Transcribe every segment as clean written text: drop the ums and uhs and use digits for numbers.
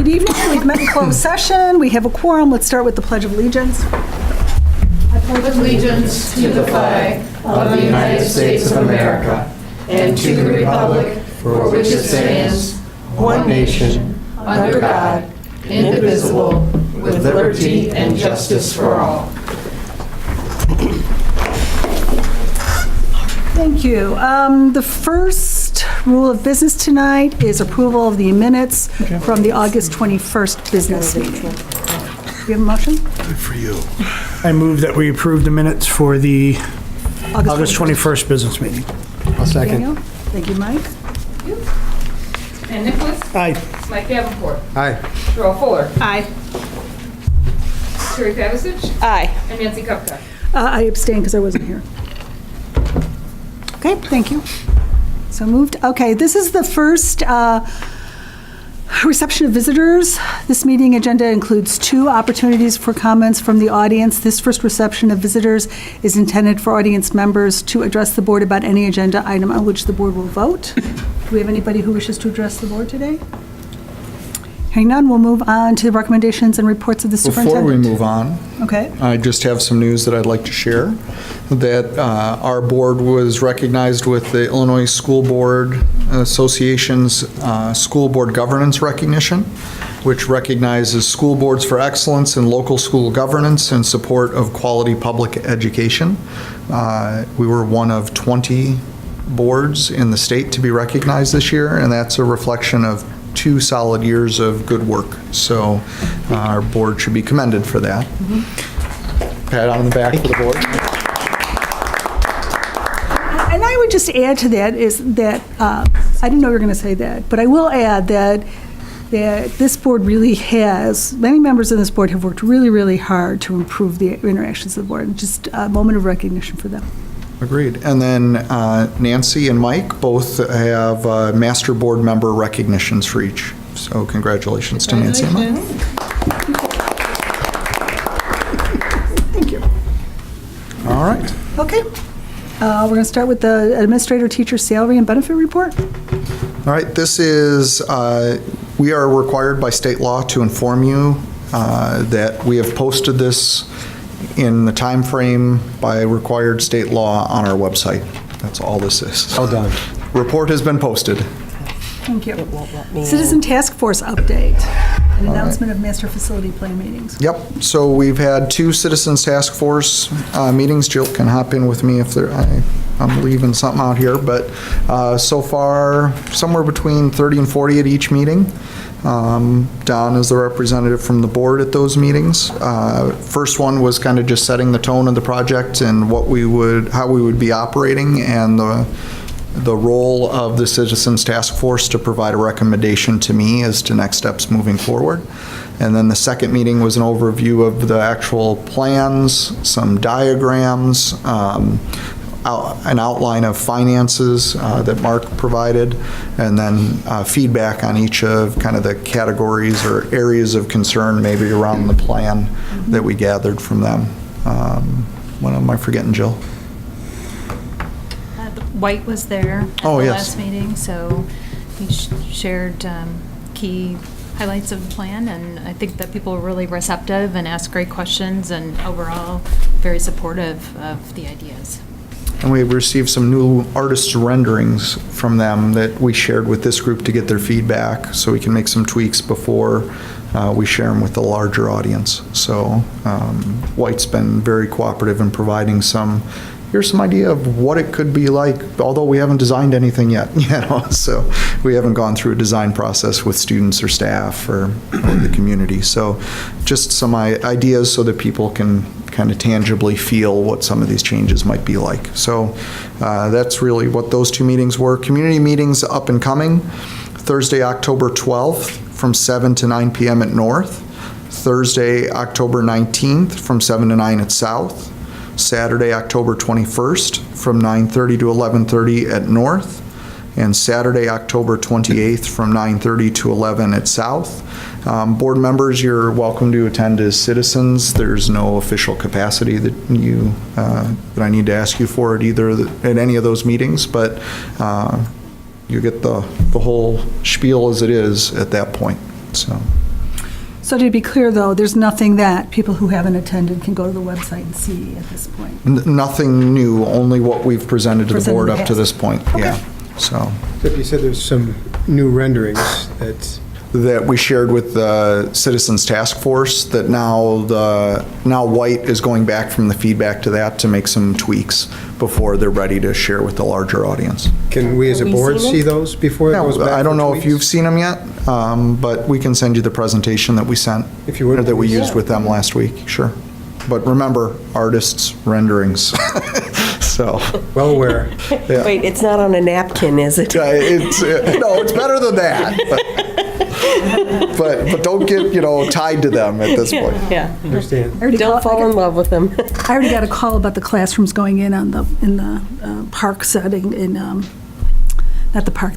Good evening. We've met in closed session. We have a quorum. Let's start with the Pledge of Allegiance. I pledge allegiance to the flag of the United States of America and to the republic for which it stands, one nation, under God, indivisible, with liberty and justice for all. Thank you. The first rule of business tonight is approval of the minutes from the August 21st business meeting. Do you have a motion? Good for you. I move that we approve the minutes for the August 21st business meeting. I'll second. Daniel? Thank you, Mike. And Nicholas? Aye. Mike Davenport. Aye. Cheryl Fuller. Aye. Terry Pavasich. Aye. And Nancy Kupka. I abstain because I wasn't here. Okay, thank you. So moved. Okay, this is the first reception of visitors. This meeting agenda includes 2 opportunities for comments from the audience. This first reception of visitors is intended for audience members to address the board about any agenda item on which the board will vote. Do we have anybody who wishes to address the board today? Hearing none, we'll move on to the recommendations and reports of the superintendent. Before we move on, Okay. I just have some news that I'd like to share, that our board was recognized with the Illinois School Board Association's School Board Governance Recognition, which recognizes school boards for excellence in local school governance and support of quality public education. We were one of 20 boards in the state to be recognized this year, and that's a reflection of 2 solid years of good work. So our board should be commended for that. Pat on the back for the board. And I would just add to that is that, I didn't know you were going to say that, but I will add that this board really has, many members of this board have worked really, really hard to improve the interactions of the board. Just a moment of recognition for them. Agreed. And then Nancy and Mike both have master board member recognitions for each. So congratulations to Nancy and Mike. Thank you. All right. Okay. We're going to start with the administrator teacher salary and benefit report. All right. This is, we are required by state law to inform you that we have posted this in the time frame by required state law on our website. That's all this is. Well done. Report has been posted. Thank you. Citizen Task Force update, an announcement of master facility plan meetings. Yep. So we've had 2 Citizens Task Force meetings. Jill can hop in with me if I'm leaving something out here. But so far, somewhere between 30 and 40 at each meeting. Don is the representative from the board at those meetings. First one was kind of just setting the tone of the project and how we would be operating, and the role of the Citizens Task Force to provide a recommendation to me as to next steps moving forward. And then the second meeting was an overview of the actual plans, some diagrams, an outline of finances that Mark provided, and then feedback on each of kind of the categories or areas of concern maybe around the plan that we gathered from them. What am I forgetting, Jill? White was there at the last meeting, so he shared key highlights of the plan, and I think that people were really receptive and asked great questions, and overall very supportive of the ideas. And we received some new artists' renderings from them that we shared with this group to get their feedback, so we can make some tweaks before we share them with the larger audience. So White's been very cooperative in providing here's some idea of what it could be like, although we haven't designed anything yet, so we haven't gone through a design process with students or staff or the community. So just some ideas so that people can kind of tangibly feel what some of these changes might be like. So that's really what those 2 meetings were. Community meetings up and coming, Thursday, October 12th from 7 to 9 p.m. at North, Thursday, October 19th from 7 to 9 at South, Saturday, October 21st from 9:30 to 11:30 at North, and Saturday, October 28th from 9:30 to 11 at South. Board members, you're welcome to attend as citizens. There's no official capacity that I need to ask you for at any of those meetings, but you get the whole spiel as it is at that point. So So to be clear, though, there's nothing that people who haven't attended can go to the website and see at this point? Nothing new, only what we've presented to the Presented board in the up to past. this point, yeah. So, Except you said there's some new renderings that we shared with the Citizens Task Force, that now White is going back from the feedback to that to make some tweaks before they're ready to share with the larger audience. Can we as a Have we board seen see them? those before it Yeah, goes back? I don't for know if tweaks? you've seen them yet, but we can send you the presentation that we sent. If you would, or that we please. used with them last week, sure. But remember, artists' renderings. So, Well aware. yeah. Wait, it's not on a napkin, is it? No, it's better than that. But don't get, tied to them at this point. Yeah. Understand. Don't fall in love with them. I already got a call about the classrooms going in in the park setting in, not the park,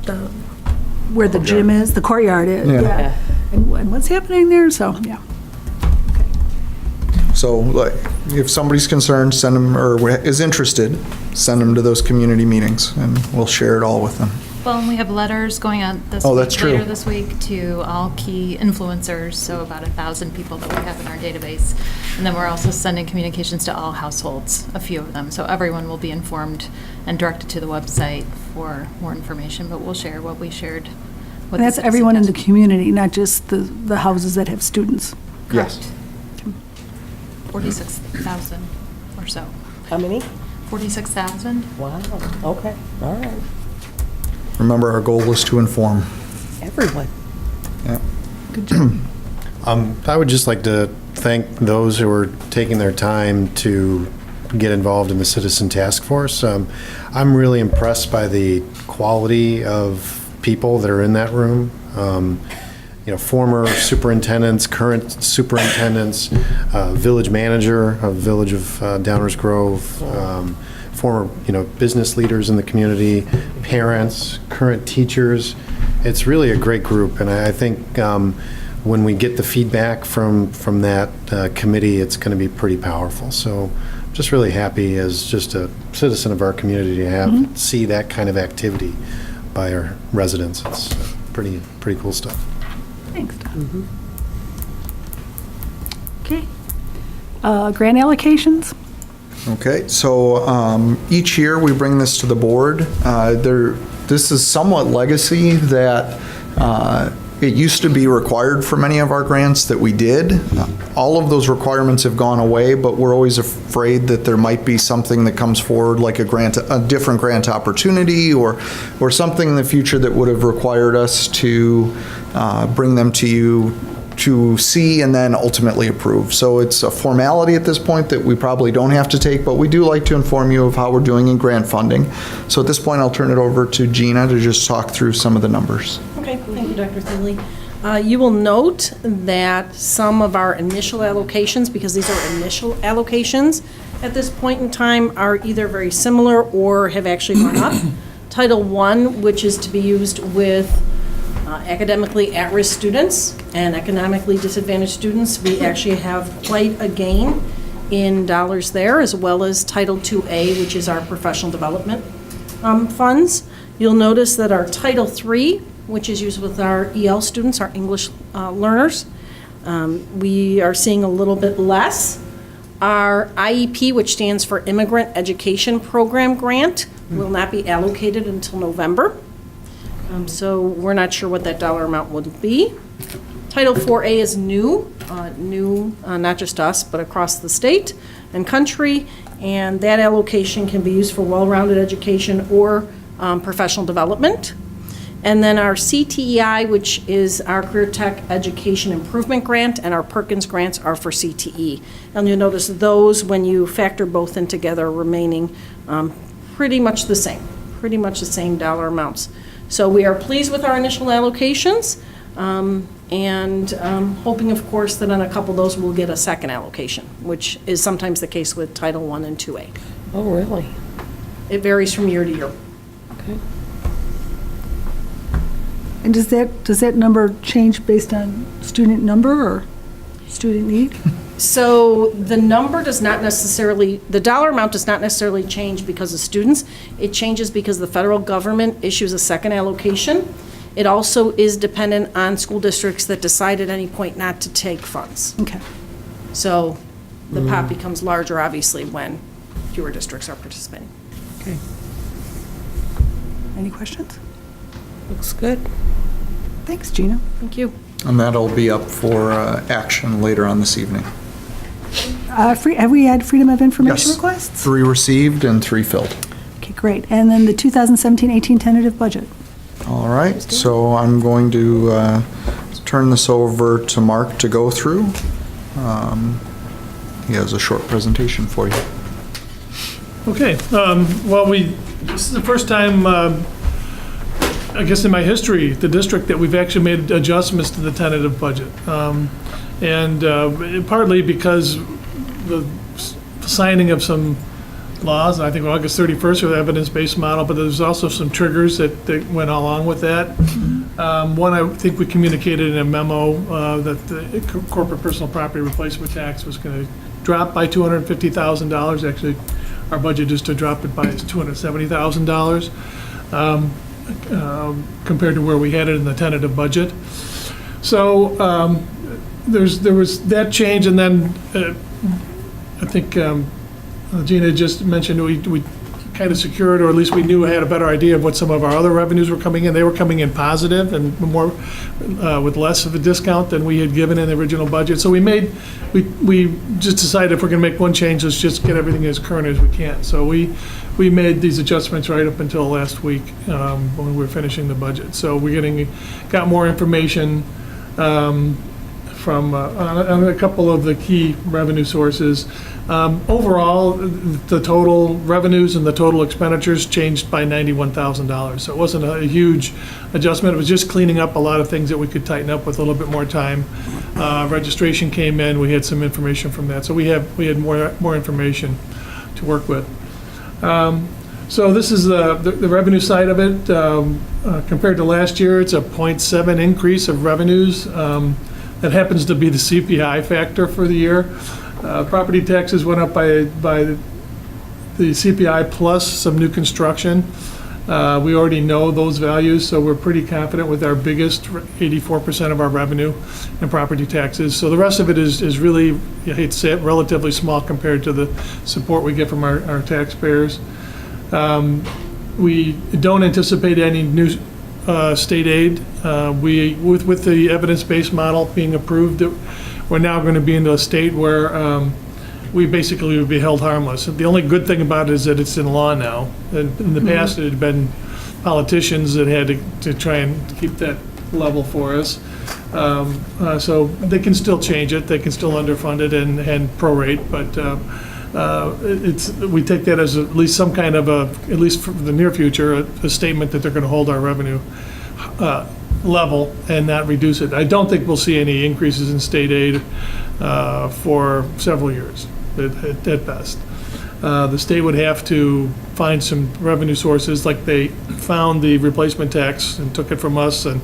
where the gym is, the courtyard is. Yeah. And what's happening there, so, yeah. So, like, if somebody's concerned, send them, or is interested, send them to those community meetings, and we'll share it all with them. Well, and we have letters going out Oh, that's true. later this week to all key influencers, so about 1,000 people that we have in our database. And then we're also sending communications to all households, a few of them. So everyone will be informed and directed to the website for more information, but we'll share what we shared with And that's the citizen everyone in the task- community, not just the houses that have students. Yes. Correct. 46,000 or so. How many? 46,000? Wow, okay, all right. Remember, our goal is to inform. Everyone. Yeah. Good job. I would just like to thank those who are taking their time to get involved in the Citizen Task Force. I'm really impressed by the quality of people that are in that room. Former superintendents, current superintendents, village manager of Village of Downers Grove, former, business leaders in the community, parents, current teachers. It's really a great group, and I think when we get the feedback from that committee, it's going to be pretty powerful. So just really happy as just a citizen of our community to see that kind of activity by our residents. It's pretty cool stuff. Thanks, Tom. Okay. Grant allocations? Okay, so each year we bring this to the board. This is somewhat legacy that it used to be required for many of our grants that we did. All of those requirements have gone away, but we're always afraid that there might be something that comes forward, like a different grant opportunity or something in the future that would have required us to bring them to you to see and then ultimately approve. So it's a formality at this point that we probably don't have to take, but we do like to inform you of how we're doing in grant funding. So at this point, I'll turn it over to Gina to just talk through some of the numbers. Okay, thank you, Dr. Finley. You will note that some of our initial allocations, because these are initial allocations, at this point in time are either very similar or have actually gone up. Title I, which is to be used with academically at-risk students and economically disadvantaged students, we actually have quite a gain in dollars there, as well as Title IIA, which is our professional development funds. You'll notice that our Title III, which is used with our EL students, our English learners, we are seeing a little bit less. Our IEP, which stands for Immigrant Education Program Grant, will not be allocated until November. So we're not sure what that dollar amount would be. Title IVA is new, not just us, but across the state and country, and that allocation can be used for well-rounded education or professional development. And then our CTEI, which is our Career Tech Education Improvement Grant, and our Perkins grants are for CTE. And you'll notice those, when you factor both in together, remaining pretty much the same dollar amounts. So we are pleased with our initial allocations, and hoping, of course, that on a couple of those we'll get a second allocation, which is sometimes the case with Title I and IIA. Oh, really? It varies from year to year. Okay. And does that number change based on student number or student need? So the number does not necessarily, the dollar amount does not necessarily change because of students. It changes because the federal government issues a second allocation, It also is dependent on school districts that decide at any point not to take funds. Okay. So the pot becomes larger, obviously, when fewer districts are participating. Okay. Any questions? Looks good. Thanks, Gina. Thank you. And that'll be up for action later on this evening. Have we had Freedom of Information Yes. requests? 3 received and 3 filled. Okay, great. And then the 2017-18 tentative budget. All right, so I'm going to turn this over to Mark to go through. He has a short presentation for you. Okay, well, this is the first time, I guess in my history, the district, that we've actually made adjustments to the tentative budget. And partly because the signing of some laws, I think August 31st, for the evidence-based model, but there's also some triggers that went along with that. One, I think we communicated in a memo that the corporate personal property replacement tax was going to drop by $250,000. Actually, our budget is to drop it by $270,000 compared to where we had it in the tentative budget. So there was that change, and then I think Gina just mentioned we kind of secured, or at least we knew, had a better idea of what some of our other revenues were coming in. They were coming in positive and more with less of a discount than we had given in the original budget. So we just decided if we're going to make one change, let's just get everything as current as we can. So we made these adjustments right up until last week when we were finishing the budget. So we got more information from on a couple of the key revenue sources. Overall, the total revenues and the total expenditures changed by $91,000. So it wasn't a huge adjustment. It was just cleaning up a lot of things that we could tighten up with a little bit more time. Registration came in. We had some information from that. So we had more information to work with. So this is the revenue side of it. Compared to last year, it's a 0.7 increase of revenues. That happens to be the CPI factor for the year. Property taxes went up by the CPI plus some new construction. We already know those values, so we're pretty confident with our biggest 84% of our revenue in property taxes. So the rest of it is really, I hate to say it, relatively small compared to the support we get from our taxpayers. We don't anticipate any new state aid. With the evidence-based model being approved, we're now going to be into a state where we basically would be held harmless. The only good thing about it is that it's in law now. In the past, it had been politicians that had to try and keep that level for us. So they can still change it. They can still underfund it and prorate, but we take that as at least some kind of at least for the near future, a statement that they're going to hold our revenue level and not reduce it. I don't think we'll see any increases in state aid for several years at best. The state would have to find some revenue sources, like they found the replacement tax and took it from us and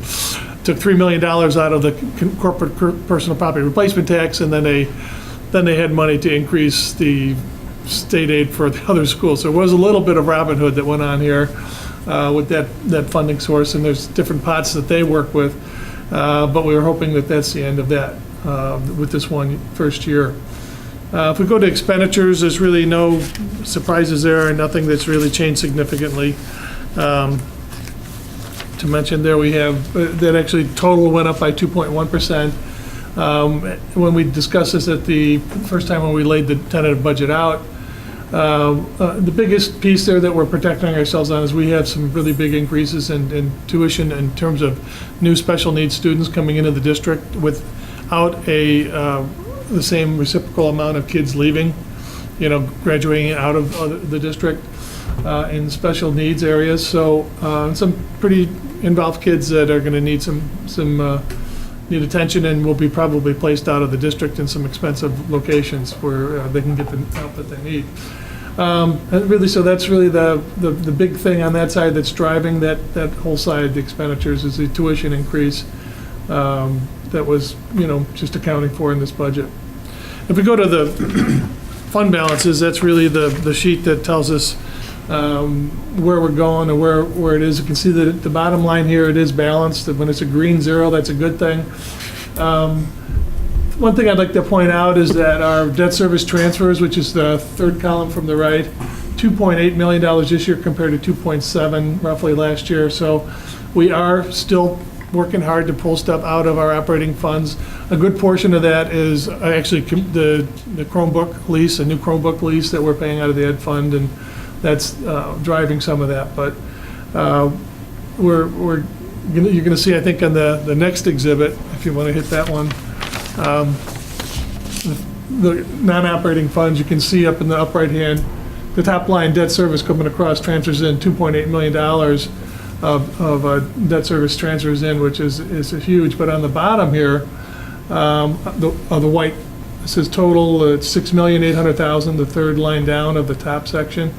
took $3 million out of the corporate personal property replacement tax, and then they had money to increase the state aid for the other schools. So it was a little bit of Robin Hood that went on here with that funding source, and there's different pots that they work with, but we were hoping that that's the end of that with this first year. If we go to expenditures, there's really no surprises there, and nothing that's really changed significantly. To mention there, we have that actually total went up by 2.1%. When we discussed this at the first time when we laid the tentative budget out, the biggest piece there that we're protecting ourselves on is we have some really big increases in tuition in terms of new special needs students coming into the district without the same reciprocal amount of kids leaving, graduating out of the district in special needs areas. So some pretty involved kids that are going to need some need attention and will be probably placed out of the district in some expensive locations where they can get the help that they need. And really, so that's really the big thing on that side that's driving that whole side, the expenditures, is the tuition increase that was, just accounting for in this budget. If we go to the fund balances, that's really the sheet that tells us where we're going and where it is. You can see that at the bottom line here, it is balanced. When it's a green zero, that's a good thing. One thing I'd like to point out is that our debt service transfers, which is the third column from the right, $2.8 million this year compared to 2.7 roughly last year. So we are still working hard to pull stuff out of our operating funds. A good portion of that is actually the Chromebook lease, a new Chromebook lease that we're paying out of the ed fund, and that's driving some of that. But you're going to see, I think, on the next exhibit, if you want to hit that one, the non-operating funds, you can see up in the up right hand, the top line debt service coming across transfers in $2.8 million of debt service transfers in, which is huge. But on the bottom here, the white, it says total, it's $6,800,000, the third line down of the top section.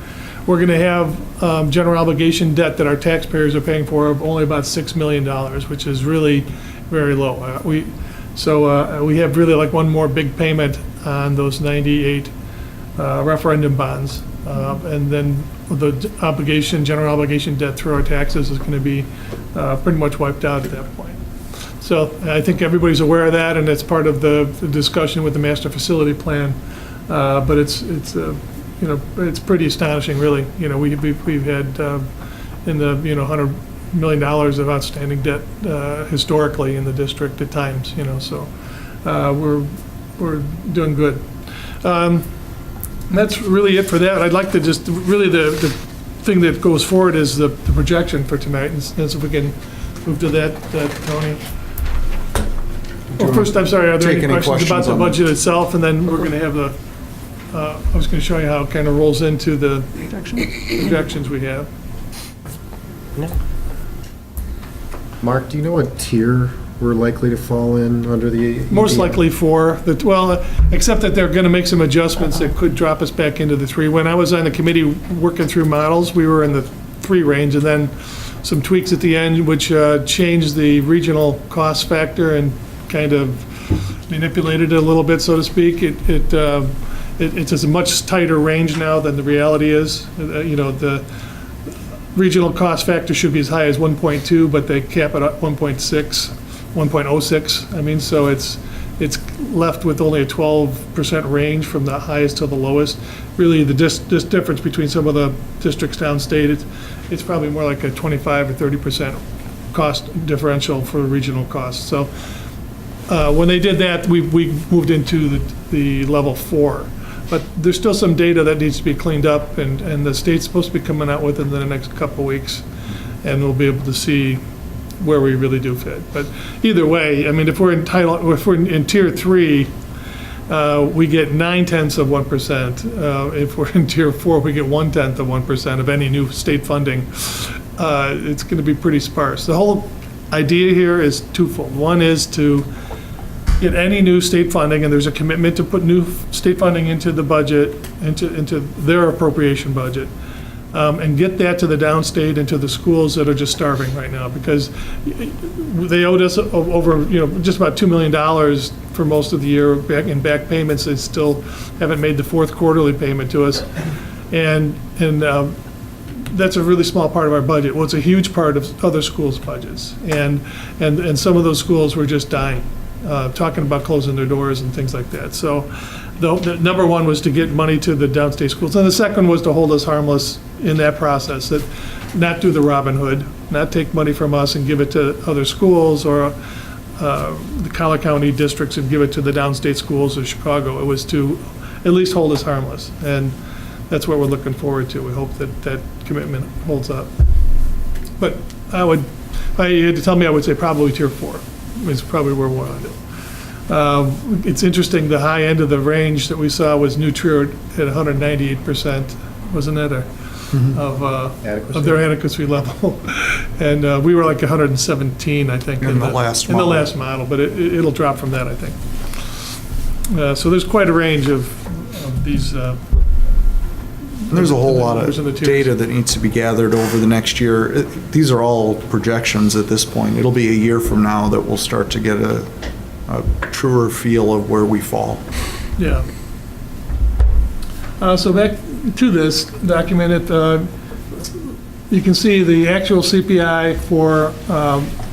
We're going to have general obligation debt that our taxpayers are paying for of only about $6 million, which is really very low. We have really like one more big payment on those 98 referendum bonds. And then the general obligation debt through our taxes is going to be pretty much wiped out at that point. So I think everybody's aware of that, and it's part of the discussion with the master facility plan. But it's pretty astonishing, really. We've had in the $100 million of outstanding debt historically in the district at times. So we're doing good. That's really it for that. I'd like to just, really the thing that goes forward is the projection for tonight, and so if we can move to that, Tony. Well, first, I'm sorry, are there any questions about the budget itself? And then we're going to have I was going to show you how it kind of rolls into the projections we have. Mark, do you know what tier we're likely to fall in under the EDM? Most likely 4. Except that they're going to make some adjustments that could drop us back into the 3. When I was on the committee working through models, we were in the 3 range, and then some tweaks at the end, which changed the regional cost factor and kind of manipulated it a little bit, so to speak. It's a much tighter range now than the reality is. The regional cost factor should be as high as 1.2, but they cap it at 1.06. I mean, so it's left with only a 12% range from the highest to the lowest. Really, the difference between some of the districts downstate, it's probably more like a 25 or 30% cost differential for regional costs. So when they did that, we moved into the level 4. But there's still some data that needs to be cleaned up, and the state's supposed to be coming out with it in the next couple of weeks, and we'll be able to see where we really do fit. But either way, I mean, if we're in tier 3, we get 0.9%. If we're in tier 4, we get 0.1% of any new state funding. It's going to be pretty sparse. The whole idea here is twofold. One is to get any new state funding, and there's a commitment to put new state funding into the budget, into their appropriation budget, and get that to the downstate and to the schools that are just starving right now, because they owed us over, just about $2 million for most of the year in back payments. They still haven't made the 4th quarterly payment to us, and that's a really small part of our budget. Well, it's a huge part of other schools' budgets, and some of those schools were just dying. Talking about closing their doors and things like that. So the number one was to get money to the downstate schools. And the second was to hold us harmless in that process, that not do the Robin Hood, not take money from us and give it to other schools or the Collier County districts and give it to the downstate schools of Chicago. It was to at least hold us harmless. And that's what we're looking forward to. We hope that commitment holds up. But if I had to tell me, I would say probably tier 4. Is probably where we want to do. It's interesting, the high end of the range that we saw was New Trier at 198%, wasn't it? Of their adequacy level. And we were like 117, I think. In the last model. In the last model, but it'll drop from that, I think. So there's quite a range of these. There's a whole lot of data that needs to be gathered over the next year. These are all projections at this point. It'll be a year from now that we'll start to get a truer feel of where we fall. Yeah. So back to this document, you can see the actual CPI for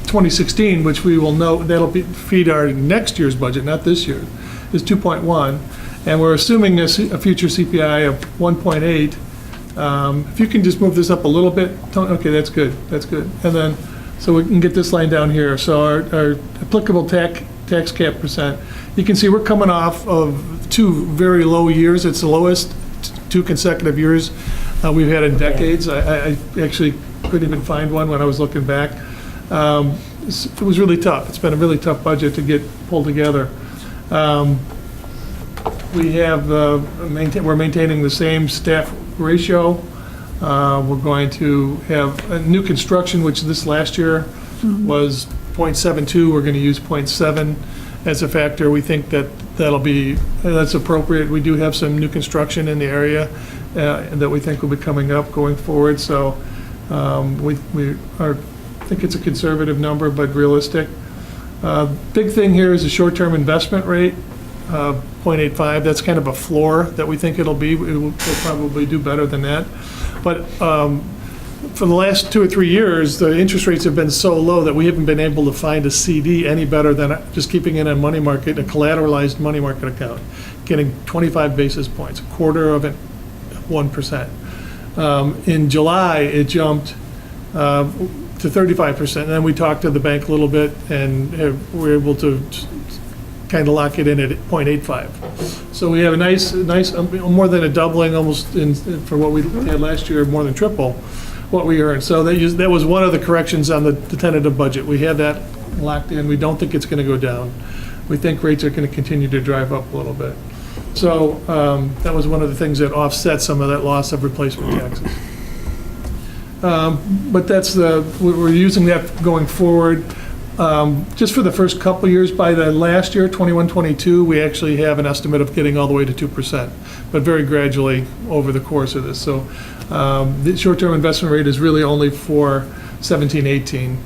2016, which we will note, feed our next year's budget, not this year, is 2.1. And we're assuming a future CPI of 1.8. If you can just move this up a little bit, okay, that's good, that's good. And then, so we can get this line down here. So our applicable tax cap percent, you can see we're coming off of 2 very low years. It's the lowest 2 consecutive years we've had in decades. I actually couldn't even find one when I was looking back. It was really tough. It's been a really tough budget to get pulled together. We're maintaining the same staff ratio. We're going to have a new construction, which this last year was 0.72. We're going to use 0.7 as a factor. We think that's appropriate. We do have some new construction in the area that we think will be coming up going forward. So I think it's a conservative number, but realistic. Big thing here is the short-term investment rate, 0.85. That's kind of a floor that we think it'll be. We'll probably do better than that. But for the last 2 or 3 years, the interest rates have been so low that we haven't been able to find a CD any better than just keeping it in a money market, a collateralized money market account, getting 25 basis points, a quarter of it, 1%. In July, it jumped to 35%. And then we talked to the bank a little bit, and we're able to kind of lock it in at 0.85. So we have a nice, more than a doubling almost for what we had last year, more than triple what we earned. So that was one of the corrections on the tentative budget. We had that locked in. We don't think it's going to go down. We think rates are going to continue to drive up a little bit. So that was one of the things that offset some of that loss of replacement taxes. But we're using that going forward. Just for the first couple years, by the last year, 21-22, we actually have an estimate of getting all the way to 2%, but very gradually over the course of this. So the short-term investment rate is really only for 17-18,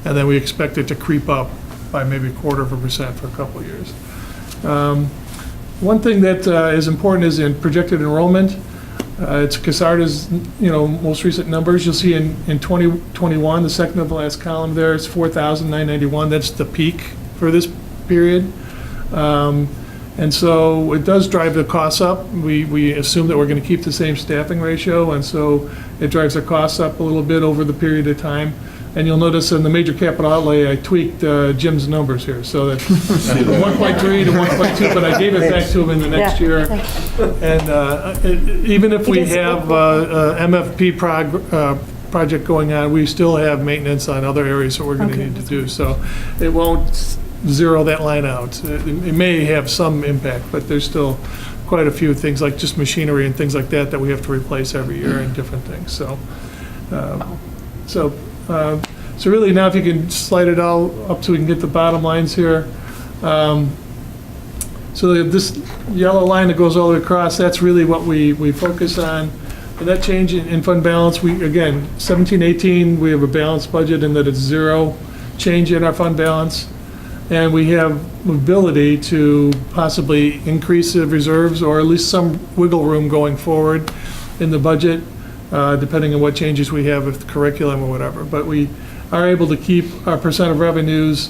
and then we expect it to creep up by maybe 0.25% for a couple of years. One thing that is important is in projected enrollment. It's CASARDA's, most recent numbers. You'll see in 2021, the second to the last column there, it's 4,991. That's the peak for this period. And so it does drive the costs up. We assume that we're going to keep the same staffing ratio, and so it drives the costs up a little bit over the period of time. And you'll notice in the major capital outlay, I tweaked Jim's numbers here, so that 1.3 to 1.2, but I gave it back to him in the next year. And even if we have MFP project going on, we still have maintenance on other areas that we're going to need to do. So it won't zero that line out. It may have some impact, but there's still quite a few things like just machinery and things like that that we have to replace every year and different things. So really now if you can slide it all up so we can get the bottom lines here. So this yellow line that goes all the way across, that's really what we focus on. And that change in fund balance, again, 17-18, we have a balanced budget in that it's zero change in our fund balance. And we have ability to possibly increase the reserves or at least some wiggle room going forward in the budget, depending on what changes we have with curriculum or whatever. But we are able to keep our percent of revenues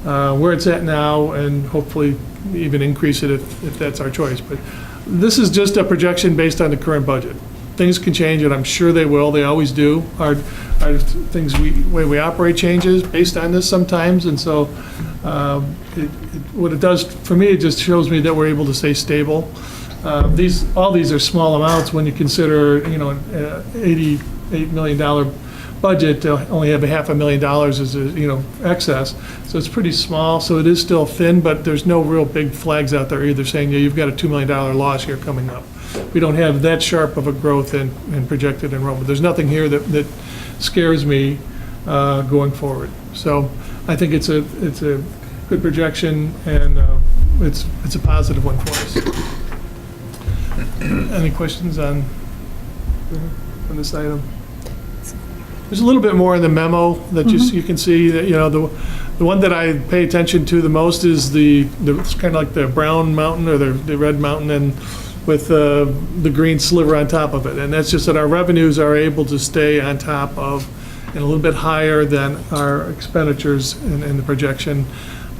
where it's at now and hopefully even increase it if that's our choice. But this is just a projection based on the current budget. Things can change, and I'm sure they will. They always do. Our things, way we operate changes based on this sometimes, and so what it does for me, it just shows me that we're able to stay stable. All these are small amounts when you consider, $88 million budget to only have $500,000 as excess. So it's pretty small. So it is still thin, but there's no real big flags out there either saying, you've got a $2 million loss here coming up. We don't have that sharp of a growth in projected enrollment. There's nothing here that scares me going forward. So I think it's a good projection, and it's a positive one for us. Any questions on this item? There's a little bit more in the memo that you can see that, the one that I pay attention to the most is it's kind of like the brown mountain or the red mountain, and with the green sliver on top of it. And that's just that our revenues are able to stay on top of, and a little bit higher than our expenditures in the projection.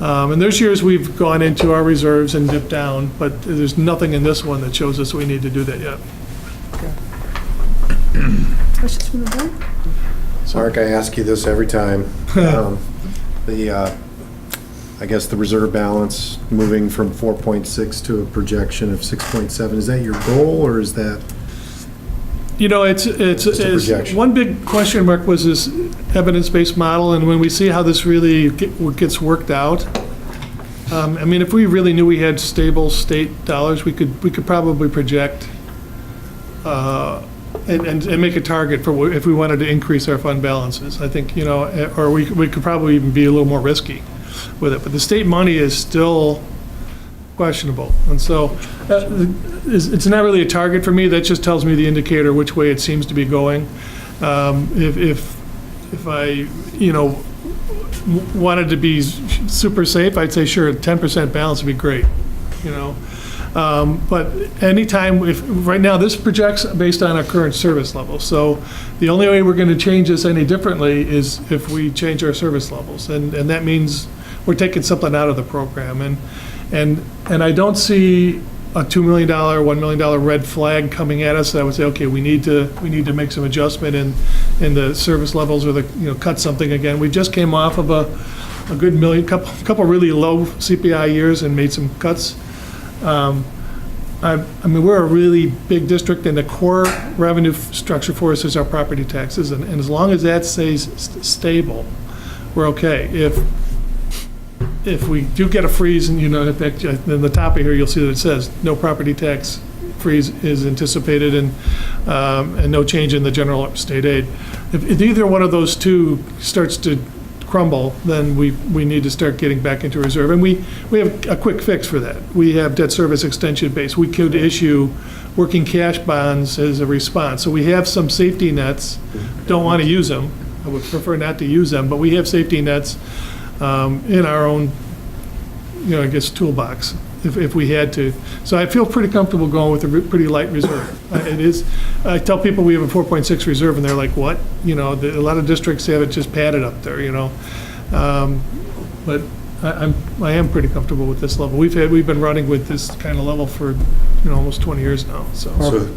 And there's years we've gone into our reserves and dipped down, but there's nothing in this one that shows us we need to do that yet. Questions from the board? Mark, I ask you this every time. I guess the reserve balance moving from 4.6 to a projection of 6.7, is that your goal, or is that? You know, it's projection. one big question mark was this evidence-based model, and when we see how this really gets worked out, I mean, if we really knew we had stable state dollars, we could probably project and make a target for if we wanted to increase our fund balances. I think, you know, or we could probably even be a little more risky with it. But the state money is still questionable. And so it's not really a target for me. That just tells me the indicator which way it seems to be going. If I, you know, wanted to be super safe, I'd say, sure, 10% balance would be great, you know. But anytime, right now, this projects based on our current service level. So the only way we're going to change this any differently is if we change our service levels. And that means we're taking something out of the program. And I don't see a $2 million, $1 million red flag coming at us that would say, okay, we need to make some adjustment in the service levels, or cut something again. We just came off of a good couple really low CPI years and made some cuts. I mean, we're a really big district, and the core revenue structure for us is our property taxes, and as long as that stays stable, we're okay. If we do get a freeze, and in the top of here, you'll see that it says no property tax freeze is anticipated, and no change in the general state aid. If either one of those two starts to crumble, then we need to start getting back into reserve. And we have a quick fix for that. We have debt service extension base. We could issue working cash bonds as a response. So we have some safety nets. Don't want to use them. I would prefer not to use them, but we have safety nets in our own, I guess, toolbox if we had to. So I feel pretty comfortable going with a pretty light reserve. It is. I tell people we have a 4.6 reserve, and they're like, "What?" A lot of districts have it just padded up there. But I am pretty comfortable with this level. We've been running with this kind of level for almost 20 years now. So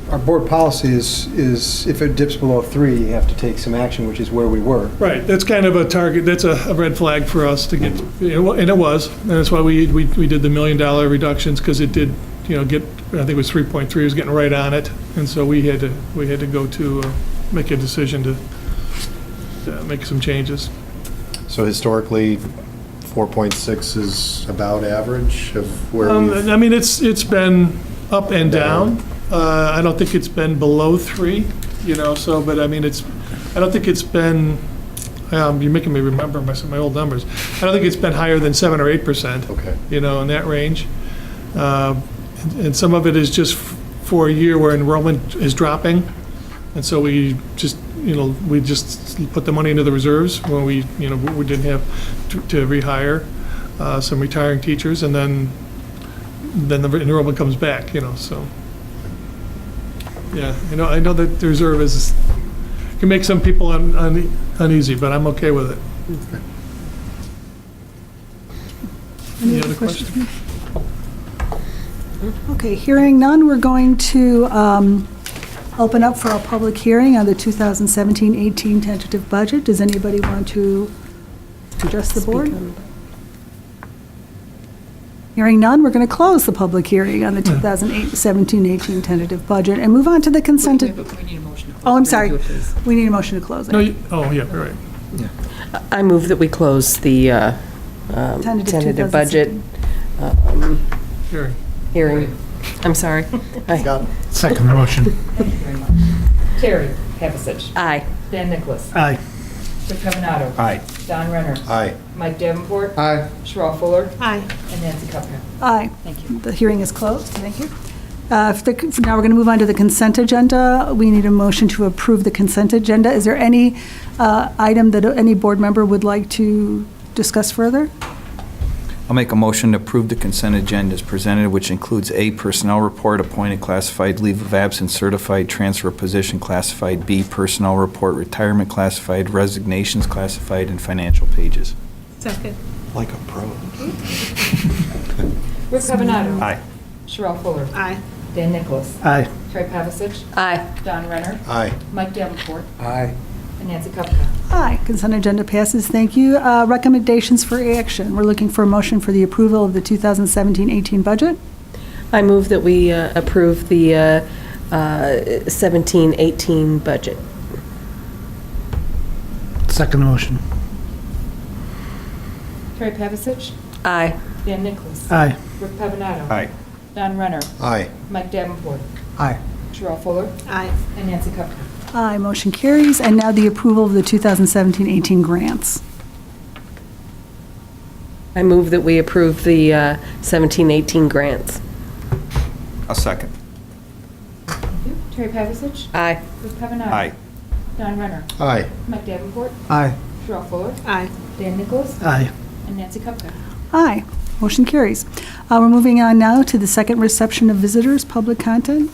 Our board policy is if it dips below 3, you have to take some action, which is where we were. right, that's kind of a target. That's a red flag for us to get, and it was, and that's why we did the $1 million reductions, because it did get, I think it was 3.3, was getting right on it, and so we had to go to make a decision to make some changes. So historically, 4.6 is about average of where we've... I mean, it's been up and down. I don't think it's been below 3, but I mean, I don't think it's been, you're making me remember my old numbers. I don't think it's been higher than 7 or 8%. Okay. In that range. And some of it is just for a year where enrollment is dropping. And so we just put the money into the reserves when we didn't have to rehire some retiring teachers, and then the enrollment comes back, so. Yeah, I know that the reserve can make some people uneasy, but I'm okay with it. Any other questions? Okay, hearing none, we're going to open up for a public hearing on the 2017-18 tentative budget. Does anybody want to address the board? Hearing none, we're going to close the public hearing on the 2017-18 tentative budget and move on to the consent. Oh, I'm sorry. We need a motion to close it. No, yeah, you're right. I move that we close the tentative budget hearing. I'm sorry. Aye. Second motion. Thank you very much. Terry Pavasich. Aye. Dan Nicholas. Aye. Rick Cavanato. Aye. Don Renner. Aye. Mike Davenport. Aye. Sherelle Fuller. Aye. And Nancy Kupka. Aye. Thank you. The hearing is closed. Thank you. Now we're going to move on to the consent agenda. We need a motion to approve the consent agenda. Is there any item that any board member would like to discuss further? I'll make a motion to approve the consent agenda as presented, which includes A, personnel report, appointed classified, leave of absence certified, transfer of position classified, B, personnel report, retirement classified, resignations classified, and financial pages. Second. Like a pro. Rick Pavanato. Aye. Sherelle Fuller. Aye. Dan Nicholas. Aye. Terry Pavasich. Aye. Don Renner. Aye. Mike Davenport. Aye. And Nancy Kupka. Aye, consent agenda passes. Thank you. Recommendations for action. We're looking for a motion for the approval of the 2017-18 budget. I move that we approve the 17-18 budget. Second motion. Terry Pavasich. Aye. Dan Nicholas. Aye. Rick Pavanato. Aye. Don Renner. Aye. Mike Davenport. Aye. Sherelle Fuller. Aye. And Nancy Kupka. Aye, motion carries. And now the approval of the 2017-18 grants. I move that we approve the 17-18 grants. I'll second. Thank you. Terry Pavasich. Aye. Rick Pavanato. Aye. Don Renner. Aye. Mike Davenport. Aye. Sherelle Fuller. Aye. Dan Nicholas. Aye. And Nancy Kupka. Aye, motion carries. We're moving on now to the second reception of visitors, public comment.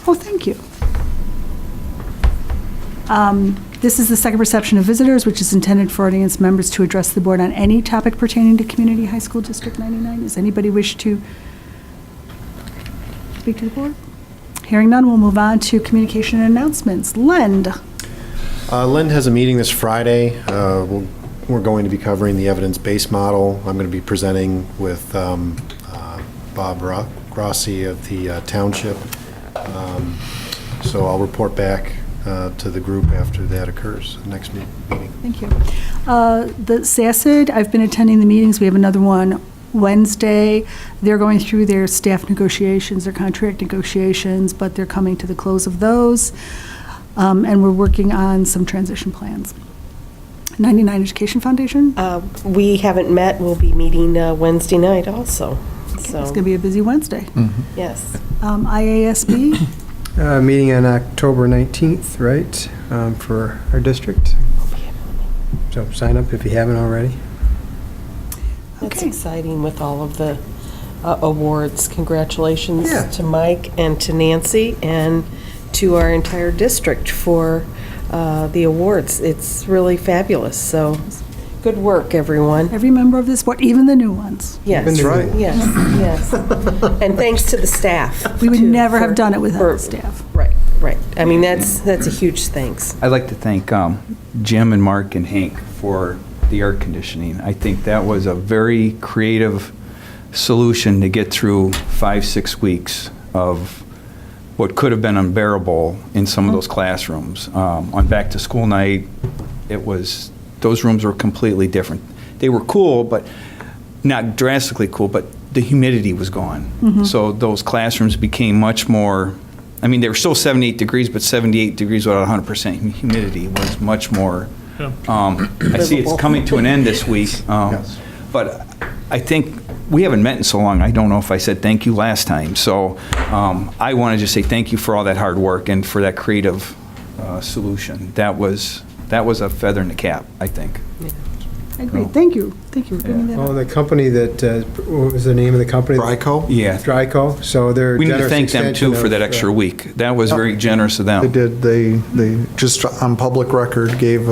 Oh, thank you. This is the second reception of visitors, which is intended for audience members to address the board on any topic pertaining to Community High School District 99. Does anybody wish to speak to the board? Hearing none, we'll move on to communication and announcements. Lend. Lynn has a meeting this Friday. We're going to be covering the evidence-based model. I'm going to be presenting with Bob Rossi of the township. So I'll report back to the group after that occurs, the next meeting. Thank you. The SACID, I've been attending the meetings. We have another one Wednesday. They're going through their staff negotiations, their contract negotiations, but they're coming to the close of those. And we're working on some transition plans. 99 Education Foundation? We haven't met. We'll be meeting Wednesday night also. It's going to be a busy Wednesday. Yes. IASB? Meeting on October 19th, right, for our district. So sign up if you haven't already. That's Okay. exciting with all of the awards. Congratulations Yeah. to Mike and to Nancy and to our entire district for the awards. It's really fabulous. So good work, everyone. Every member of this board, even the new ones. Yes. That's right. Yes, yes. And thanks to the staff. We would too, never have for- done it without for- the staff. Right, right. I mean, that's a huge thanks. I'd like to thank Jim and Mark and Hank for the air conditioning. I think that was a very creative solution to get through 5-6 weeks of what could have been unbearable in some of those classrooms. On back to school night, those rooms were completely different. They were cool, but not drastically cool, but the humidity was gone. So those classrooms became much more, I mean, they were still 78 degrees, but 78 degrees without 100% humidity was much more, Yeah. I see it's coming to an end this week. But I think we haven't met in so long. I don't know if I said thank you last time. So I want to just say thank you for all that hard work and for that creative solution. That was a feather in the cap, I think. I agree. Thank you. Thank you for bringing that Oh, up. the company that, what was the name of the company? Bryco? Yeah. Dryco, so they're We need to generous thank them too extension for that of, extra week. That was very generous of They them. did, they just on public record gave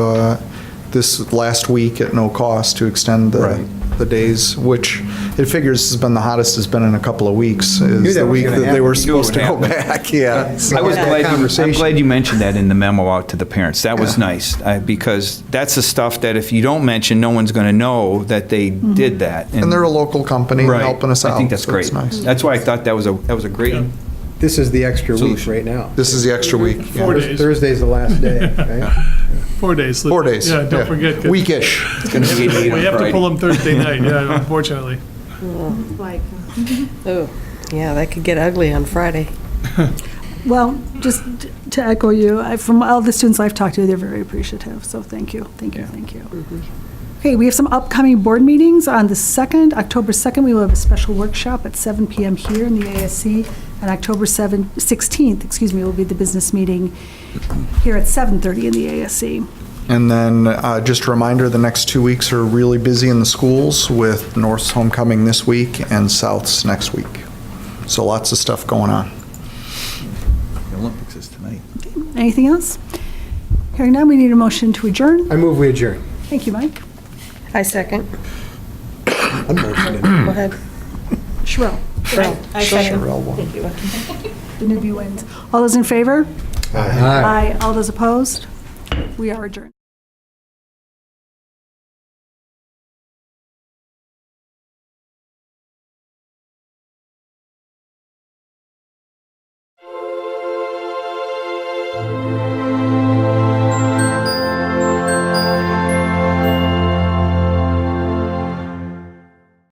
this last week at no cost to extend the days, which it figures has been the hottest it's been in a couple of weeks, Knew is that the was week gonna that they were happen. You knew it supposed to would go happen. back, yeah. So- I'm glad you mentioned that in the memo out to the parents. That was nice, because that's the stuff that if you don't mention, no one's going to know that they did that. And they're a local company Right. helping us out. I think that's so great. it's nice. That's why I thought that was a great. This is the extra week Solution. right now. This is the extra week. yeah. 4 days. Thursday's the last day, right? 4 days. 4 days. Yeah, don't forget. 'cause Weekish. It's going to be 88 on We have to Friday. pull them Thursday night, yeah, unfortunately. Oh, yeah, that could get ugly on Friday. Well, just to echo you, from all the students I've talked to, they're very appreciative, so thank you, thank you, thank you. Okay, we have some upcoming board meetings. On the 2nd, October 2nd, we will have a special workshop at 7 PM here in the ASC, and October 16th, will be the business meeting here at 7:30 in the ASC. And then just a reminder, the next 2 weeks are really busy in the schools with North's homecoming this week and South's next week. So lots of stuff going on. The Olympics is tonight. Anything else? Hearing none, we need a motion to adjourn. I move we adjourn. Thank you, Mike. I second. I'm motioning. Go ahead. Sherrill, I second. the newbie wins. All those in favor? Aye. Aye. All those opposed? We are adjourned.